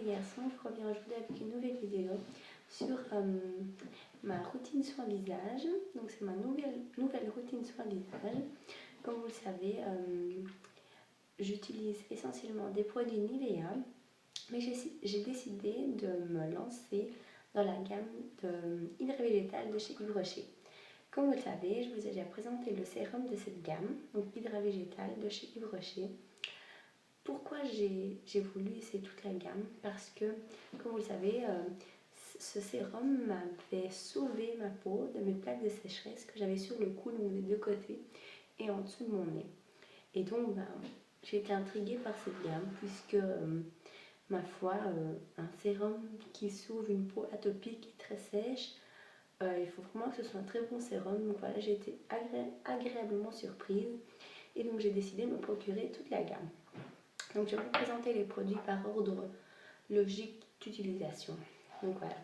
les garçons, je reviens aujourd'hui avec une nouvelle vidéo sur ma routine soin visage. Donc c'est ma nouvelle routine soin visage. Comme vous le savez, j'utilise essentiellement des produits Nivea, mais j'ai décidé de me lancer dans la gamme de Hydra Végétal de chez Yves Rocher. Comme vous le savez, je vous ai déjà présenté le sérum de cette gamme, donc Hydra Végétal de chez Yves Rocher. Pourquoi j'ai voulu essayer toute la gamme? Parce que, comme vous le savez, ce sérum m'avait sauvé ma peau de mes plaques de sécheresse que j'avais sur le cou, donc des deux côtés, et en dessous de mon nez. Et donc, j'ai été intriguée par cette gamme, puisque, ma foi, un sérum qui sauve une peau atopique et très sèche, il faut vraiment que ce soit un très bon sérum. Donc voilà, j'ai été agréablement surprise, et donc j'ai décidé de me procurer toute la gamme. Donc je vais vous présenter les produits par ordre logique d'utilisation. Donc voilà,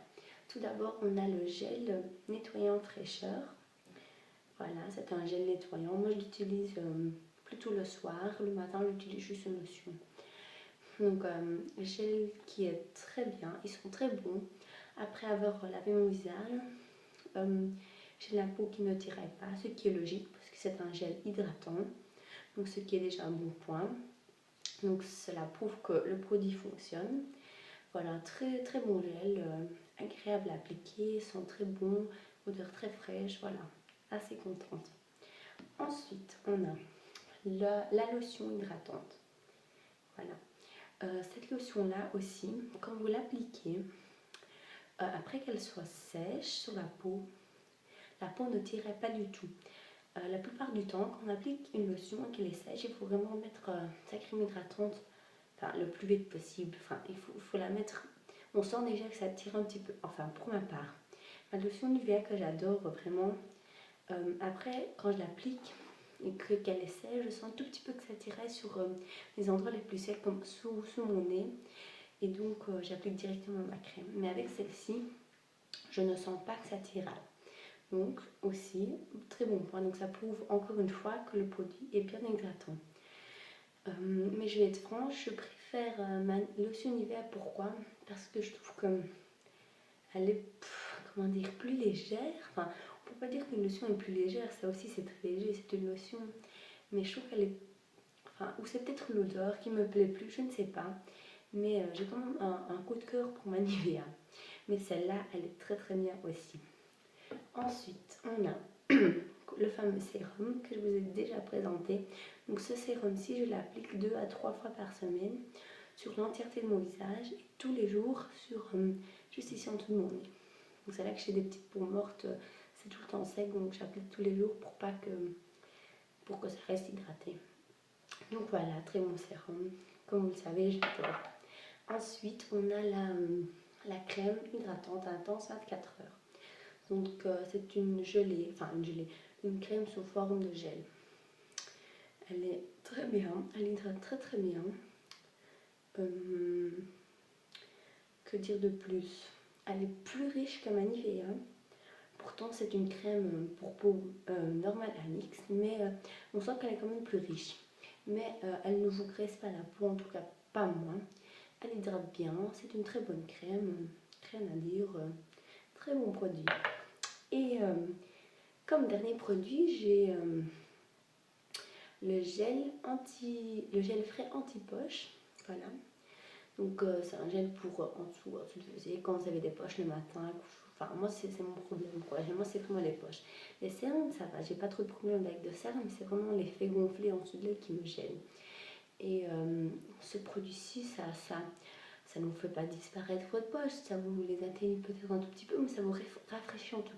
tout d'abord on a le gel nettoyant fraîcheur. Voilà, c'est un gel nettoyant. Moi je l'utilise plutôt le soir, le matin j'utilise juste une lotion. Donc gel qui est très bien, ils sont très bons. Après avoir lavé mon visage, j'ai la peau qui ne tiraille pas, ce qui est logique parce que c'est un gel hydratant. Donc ce qui est déjà un bon point. Donc cela prouve que le produit fonctionne. Voilà, très très bon gel, agréable à appliquer, sent très bon, odeur très fraîche, voilà, assez contente. Ensuite, on a la lotion hydratante. Voilà, cette lotion-là aussi, quand vous l'appliquez, après qu'elle soit sèche sur la peau ne tirait pas du tout. La plupart du temps, quand on applique une lotion et qu'elle est sèche, il faut vraiment mettre sa crème hydratante le plus vite possible. Enfin, il faut la mettre. On sent déjà que ça tire un petit peu. Enfin, pour ma part, ma lotion Nivea que j'adore vraiment. Après, quand je l'applique et qu'elle est sèche, je sens un tout petit peu que ça tirait sur les endroits les plus secs, comme sous mon nez. Et donc, j'applique directement ma crème. Mais avec celle-ci, je ne sens pas que ça tire. Donc aussi, très bon point. Donc ça prouve encore une fois que le produit est bien hydratant. Mais je vais être franche, je préfère ma lotion Nivea. Pourquoi? Parce que je trouve qu'elle est, comment dire, plus légère. Enfin, on peut pas dire qu'une lotion est plus légère, ça aussi c'est très léger, c'est une lotion. Mais je trouve qu'elle est, enfin, ou c'est peut-être l'odeur qui me plaît plus, je ne sais pas. Mais j'ai quand même un coup de cœur pour ma Nivea. Mais celle-là, elle est très très bien aussi. Ensuite, on a le fameux sérum que je vous ai déjà présenté. Donc ce sérum-ci, je l'applique 2 à 3 fois par semaine sur l'entièreté de mon visage et tous les jours sur juste ici en dessous de mon nez. Donc c'est là que j'ai des petites peaux mortes, c'est tout le temps sec, donc j'applique tous les jours pour que ça reste hydraté. Donc voilà, très bon sérum. Comme vous le savez, j'adore. Ensuite, on a la crème hydratante intense 24 heures. Donc c'est une gelée, une crème sous forme de gel. Elle est très bien, elle hydrate très très bien. Que dire de plus? Elle est plus riche que ma Nivea. Pourtant c'est une crème pour peau normale à mix, mais on sent qu'elle est quand même plus riche. Mais elle ne vous graisse pas la peau, en tout cas pas moins. Elle hydrate bien, c'est une très bonne crème, rien à dire, très bon produit. Et comme dernier produit, j'ai le gel frais anti-poche. Voilà. Donc c'est un gel pour en dessous du visier, quand vous avez des poches le matin. Enfin, moi c'est mon problème, quoi. Moi c'est vraiment les poches. Les cernes, ça va, j'ai pas trop de problème avec de cernes, mais c'est vraiment l'effet gonflé en dessous de l'œil qui me gêne. Et ce produit-ci, ça ne vous fait pas disparaître votre poche, ça vous les atténue peut-être un tout petit peu, mais ça vous rafraîchit en tout